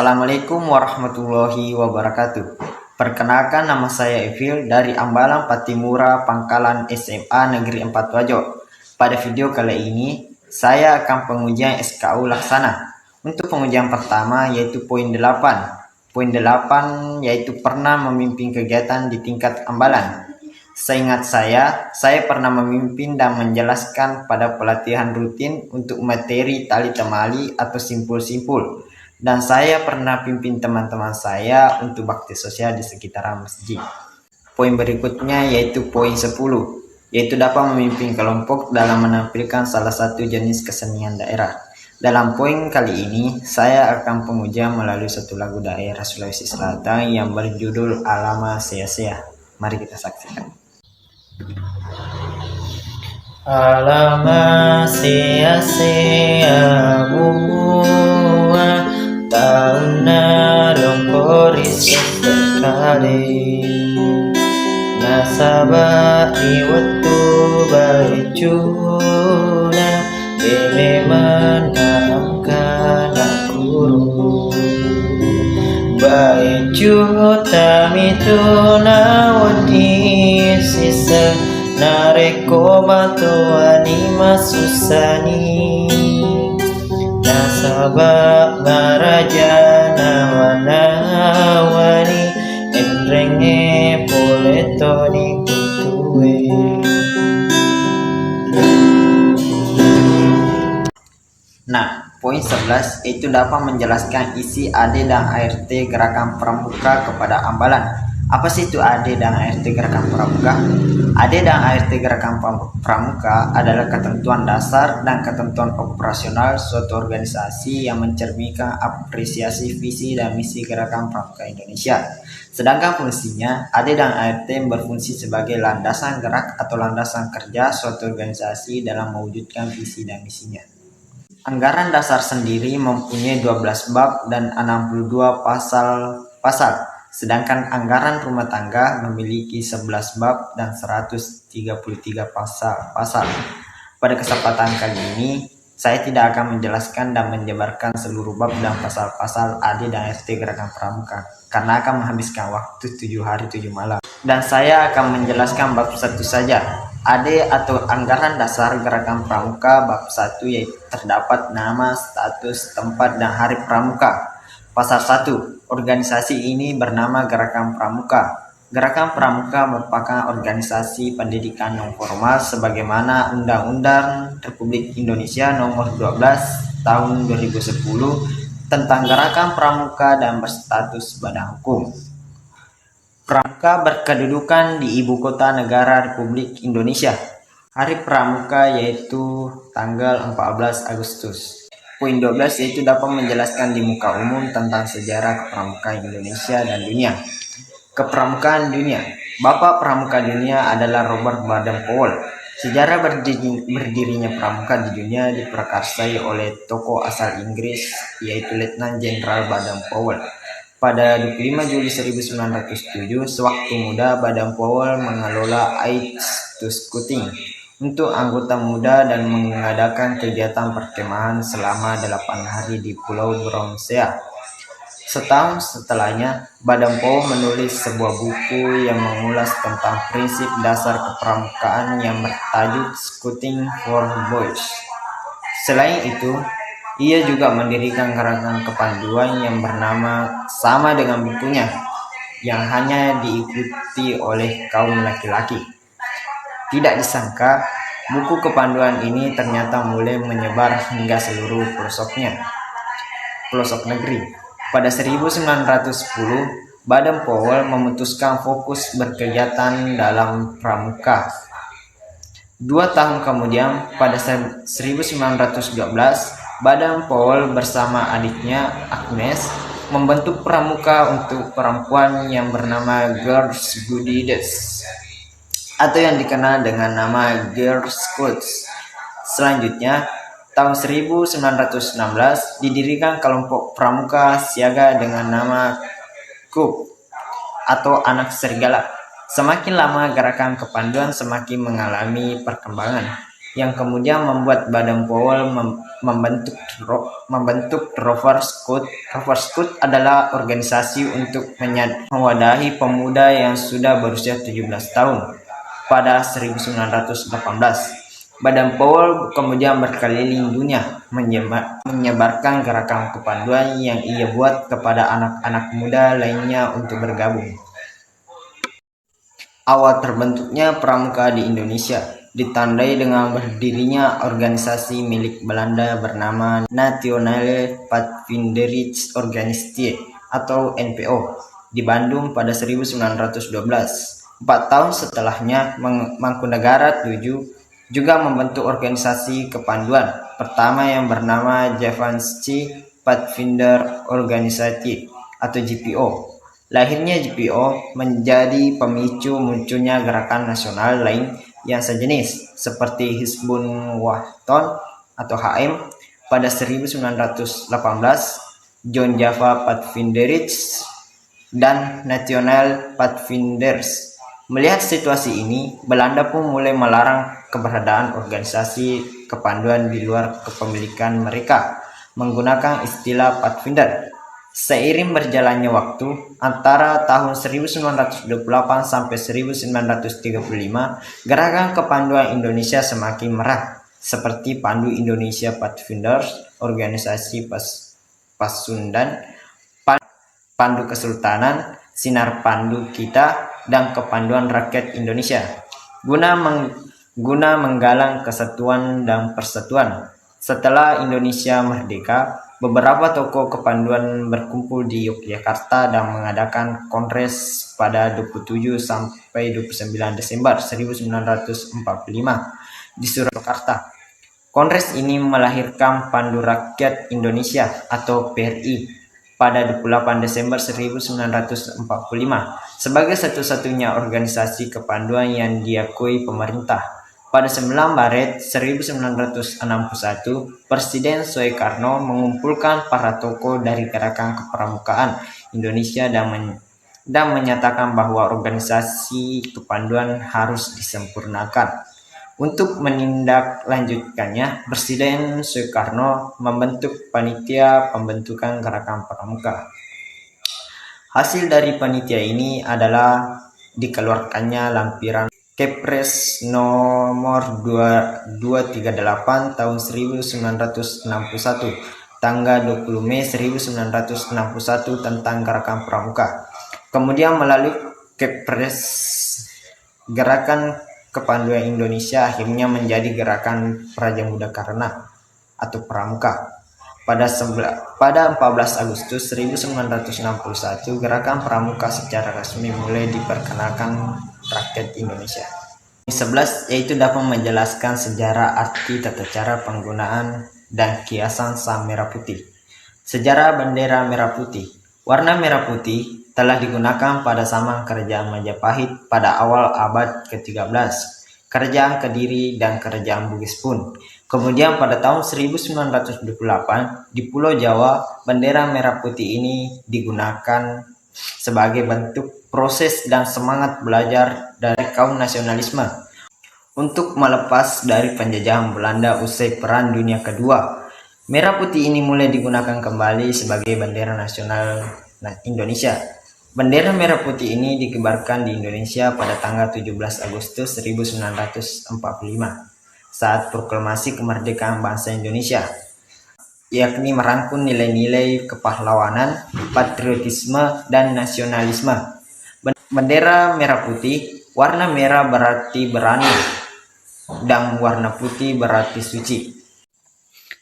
Assalamualaikum warahmatullahi wabarakatuh. Perkenalkan, nama saya Evil dari Ambalang Patimura Pangkalan SMA Negeri 4 Wajo. Pada video kali ini, saya akan pengujian SKU Laksana. Untuk pengujian pertama yaitu poin 8. Poin 8 yaitu pernah memimpin kegiatan di tingkat Ambalan. Seingat saya pernah memimpin dan menjelaskan pada pelatihan rutin untuk materi tali temali atau simpul-simpul. Dan saya pernah pimpin teman-teman saya untuk bakti sosial di sekitaran masjid. Poin berikutnya yaitu poin 10, yaitu dapat memimpin kelompok dalam menampilkan salah satu jenis kesenian daerah. Dalam poin kali ini, saya akan pengujian melalui satu lagu daerah Sulawesi Selatan yang berjudul Alama Sia-Sia. Mari kita saksikan. Alama sia-sia buah tahun narompori sekali nasabah iwatu baicuna bebe menangkan akuru baicu tamituna wadi sisa nareko batuani masusani nasabak marajana wanawani enrenge poletoni kutue. Nah, poin 11 itu dapat menjelaskan isi AD dan ART Gerakan Pramuka kepada Ambalan. Apa sih itu AD dan ART Gerakan Pramuka? AD dan ART Gerakan Pramuka adalah ketentuan dasar dan ketentuan operasional suatu organisasi yang mencerminkan apresiasi visi dan misi Gerakan Pramuka Indonesia. Sedangkan fungsinya, AD dan ART berfungsi sebagai landasan gerak atau landasan kerja suatu organisasi dalam mewujudkan visi dan misinya. Anggaran dasar sendiri mempunyai 12 bab dan 62 pasal. Sedangkan anggaran rumah tangga memiliki 11 bab dan 133 pasal. Pada kesempatan kali ini, saya tidak akan menjelaskan dan menjabarkan seluruh bab dan pasal-pasal AD dan ART Gerakan Pramuka, karena akan menghabiskan waktu 7 hari 7 malam. Dan saya akan menjelaskan bab 1 saja. AD atau Anggaran Dasar Gerakan Pramuka bab 1 yaitu terdapat nama, status, tempat, dan hari Pramuka. Pasal 1. Organisasi ini bernama Gerakan Pramuka. Gerakan Pramuka merupakan organisasi pendidikan non formal sebagaimana Undang-Undang Republik Indonesia Nomor 12 Tahun 2010 tentang Gerakan Pramuka dan berstatus badan hukum. Pramuka berkedudukan di Ibu Kota Negara Republik Indonesia. Hari Pramuka yaitu tanggal 14 Agustus. Poin 12 yaitu dapat menjelaskan di muka umum tentang sejarah kepramukaan Indonesia dan dunia. Kepramukaan dunia. Bapak Pramuka dunia adalah Robert Baden-Powell. Sejarah berdirinya pramuka di dunia diprakarsai oleh tokoh asal Inggris yaitu Letnan Jenderal Baden-Powell. Pada 25 Juli 1907, sewaktu muda Baden-Powell mengelola Aids to Scouting untuk anggota muda dan mengadakan kegiatan perkemahan selama 8 hari di Pulau Bronsea. Setahun setelahnya, Baden-Powell menulis sebuah buku yang mengulas tentang prinsip dasar kepramukaan yang bertajuk Scouting for Boys. Selain itu, ia juga mendirikan gerakan kepanduan yang bernama sama dengan bukunya, yang hanya diikuti oleh kaum laki-laki. Tidak disangka, buku kepanduan ini ternyata mulai menyebar hingga seluruh pelosok negeri. Pada 1910, Baden-Powell memutuskan fokus berkegiatan dalam pramuka. 2 tahun kemudian, pada 1912, Baden-Powell bersama adiknya Agnes membentuk pramuka untuk perempuan yang bernama Girls Guides atau yang dikenal dengan nama Girl Scouts. Selanjutnya, tahun 1916 didirikan kelompok pramuka siaga dengan nama KUP atau Anak Serigala. Semakin lama gerakan kepanduan semakin mengalami perkembangan. yang kemudian membuat Baden Powell membentuk Rover Scout. Rover Scout adalah organisasi untuk mewadahi pemuda yang sudah berusia 17 tahun pada 1918. Baden Powell kemudian berkeliling dunia menyebarkan gerakan kepanduan yang ia buat kepada anak-anak muda lainnya untuk bergabung. Awal terbentuknya Pramuka di Indonesia ditandai dengan berdirinya organisasi milik Belanda bernama Nationale Padvinderijsorganisatie atau NPO di Bandung pada 1912. 4 tahun setelahnya, Mangkunegara VII juga membentuk organisasi kepanduan pertama yang bernama Japanse Pathfinder Organisatie atau GPO. Lahirnya GPO menjadi pemicu munculnya gerakan nasional lain yang sejenis seperti Hizbun Wahton atau HM pada 1918, John Java Pathfinderij dan National Pathfinders. Melihat situasi ini, Belanda pun mulai melarang keberadaan organisasi kepanduan di luar kepemilikan mereka menggunakan istilah Pathfinder. Seiring berjalannya waktu, antara tahun 1928 sampai 1935, gerakan kepanduan Indonesia semakin merah, seperti Pandu Indonesia Pathfinders, Organisasi Pasundan, Pandu Kesultanan, Sinar Pandu Kita, dan Kepanduan Rakyat Indonesia, guna menggalang kesatuan dan persatuan. Setelah Indonesia merdeka, beberapa tokoh kepanduan berkumpul di Yogyakarta dan mengadakan kongres pada 27 sampai 29 Desember 1945 di Surakarta. Kongres ini melahirkan Pandu Rakyat Indonesia atau PRI pada 28 Desember 1945 sebagai satu-satunya organisasi kepanduan yang diakui pemerintah. Pada 9 Maret 1961, Presiden Soekarno mengumpulkan para tokoh dari gerakan kepramukaan Indonesia dan menyatakan bahwa organisasi kepanduan harus disempurnakan. Untuk menindaklanjutkannya, Presiden Soekarno membentuk panitia pembentukan gerakan pramuka. Hasil dari panitia ini adalah dikeluarkannya lampiran Kepres nomor 238 tahun 1961 tanggal 20 Mei 1961 tentang gerakan pramuka. Kemudian melalui Kepres, gerakan kepanduan Indonesia akhirnya menjadi Gerakan Praja Muda Karna atau Pramuka. Pada 14 Agustus 1961, Gerakan Pramuka secara resmi mulai diperkenalkan rakyat Indonesia. 11 yaitu dapat menjelaskan sejarah, arti, tata cara penggunaan dan kiasan sang merah putih. Sejarah bendera merah putih. Warna merah putih telah digunakan pada zaman kerajaan Majapahit pada awal abad ke-13, kerajaan Kediri dan kerajaan Bugis pun. Kemudian pada tahun 1928 di Pulau Jawa, bendera merah putih ini digunakan sebagai bentuk proses dan semangat belajar dari kaum nasionalisme untuk melepas dari penjajahan Belanda usai Perang Dunia Kedua. Merah putih ini mulai digunakan kembali sebagai bendera nasional Indonesia. Bendera merah putih ini dikibarkan di Indonesia pada tanggal 17 Agustus 1945 saat proklamasi kemerdekaan bangsa Indonesia, yakni merangkum nilai-nilai kepahlawanan, patriotisme, dan nasionalisme. Bendera merah putih, warna merah berarti berani dan warna putih berarti suci.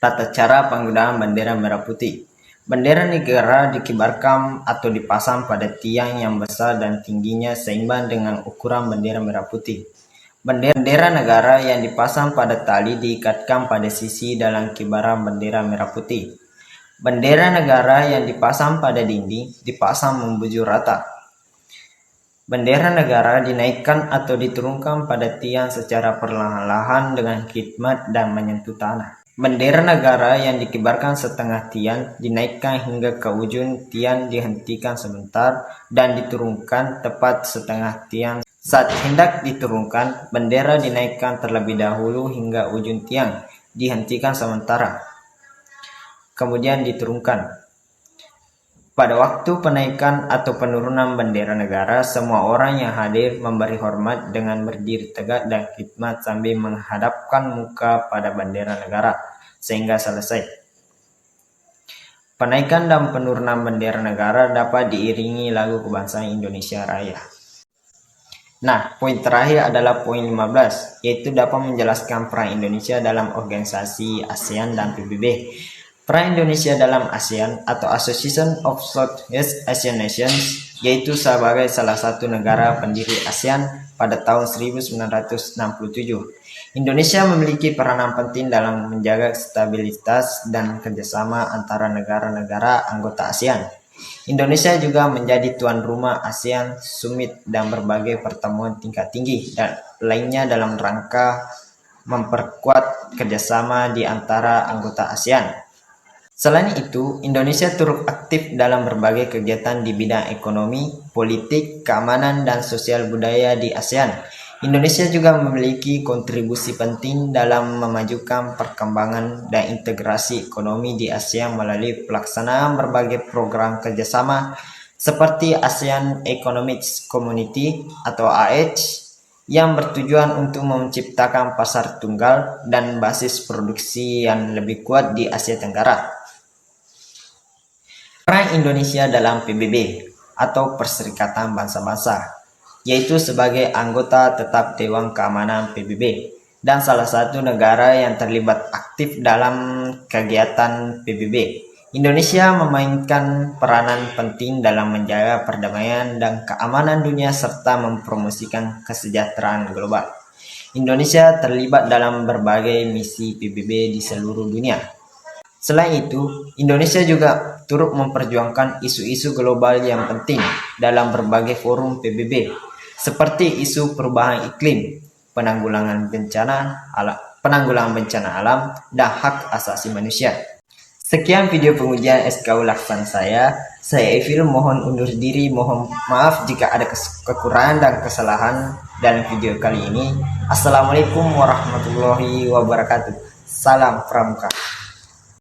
Tata cara penggunaan bendera merah putih. Bendera negara dikibarkan atau dipasang pada tiang yang besar dan tingginya seimbang dengan ukuran bendera merah putih. Bendera negara yang dipasang pada tali diikatkan pada sisi dalam kibaran bendera merah putih. Bendera negara yang dipasang pada dinding dipasang membujur rata. Bendera negara dinaikkan atau diturunkan pada tiang secara perlahan-lahan dengan khidmat dan menyentuh tanah. Bendera negara yang dikibarkan setengah tiang dinaikkan hingga ke ujung tiang, dihentikan sebentar dan diturunkan tepat setengah tiang Saat hendak diturunkan, bendera dinaikkan terlebih dahulu hingga ujung tiang, dihentikan sementara, kemudian diturunkan. Pada waktu penaikan atau penurunan bendera negara, semua orang yang hadir memberi hormat dengan berdiri tegak dan khidmat sambil menghadapkan muka pada bendera negara sehingga selesai. Penaikan dan penurunan bendera negara dapat diiringi lagu kebangsaan Indonesia Raya. Nah, poin terakhir adalah poin 15, yaitu dapat menjelaskan peran Indonesia dalam organisasi ASEAN dan PBB. Peran Indonesia dalam ASEAN atau Association of Southeast Asian Nations, yaitu sebagai salah satu negara pendiri ASEAN pada tahun 1967. Indonesia memiliki peranan penting dalam menjaga stabilitas dan kerjasama antara negara-negara anggota ASEAN. Indonesia juga menjadi tuan rumah ASEAN Summit dan berbagai pertemuan tingkat tinggi dan lainnya dalam rangka memperkuat kerjasama di antara anggota ASEAN. Selain itu, Indonesia turut aktif dalam berbagai kegiatan di bidang ekonomi, politik, keamanan, dan sosial budaya di ASEAN. Indonesia juga memiliki kontribusi penting dalam memajukan perkembangan dan integrasi ekonomi di ASEAN melalui pelaksanaan berbagai program kerjasama seperti ASEAN Economic Community atau AEC yang bertujuan untuk menciptakan pasar tunggal dan basis produksi yang lebih kuat di Asia Tenggara. Peran Indonesia dalam PBB atau Perserikatan Bangsa-Bangsa, yaitu sebagai anggota tetap Dewan Keamanan PBB dan salah satu negara yang terlibat aktif dalam kegiatan PBB. Indonesia memainkan peranan penting dalam menjaga perdamaian dan keamanan dunia serta mempromosikan kesejahteraan global. Indonesia terlibat dalam berbagai misi PBB di seluruh dunia. Selain itu, Indonesia juga turut memperjuangkan isu-isu global yang penting dalam berbagai forum PBB, seperti isu perubahan iklim, penanggulangan bencana alam, dan hak asasi manusia. Sekian video pengujian SKU Laksan saya. Saya Evil mohon undur diri, mohon maaf jika ada kekurangan dan kesalahan dalam video kali ini. Assalamualaikum warahmatullahi wabarakatuh. Salam Pramuka.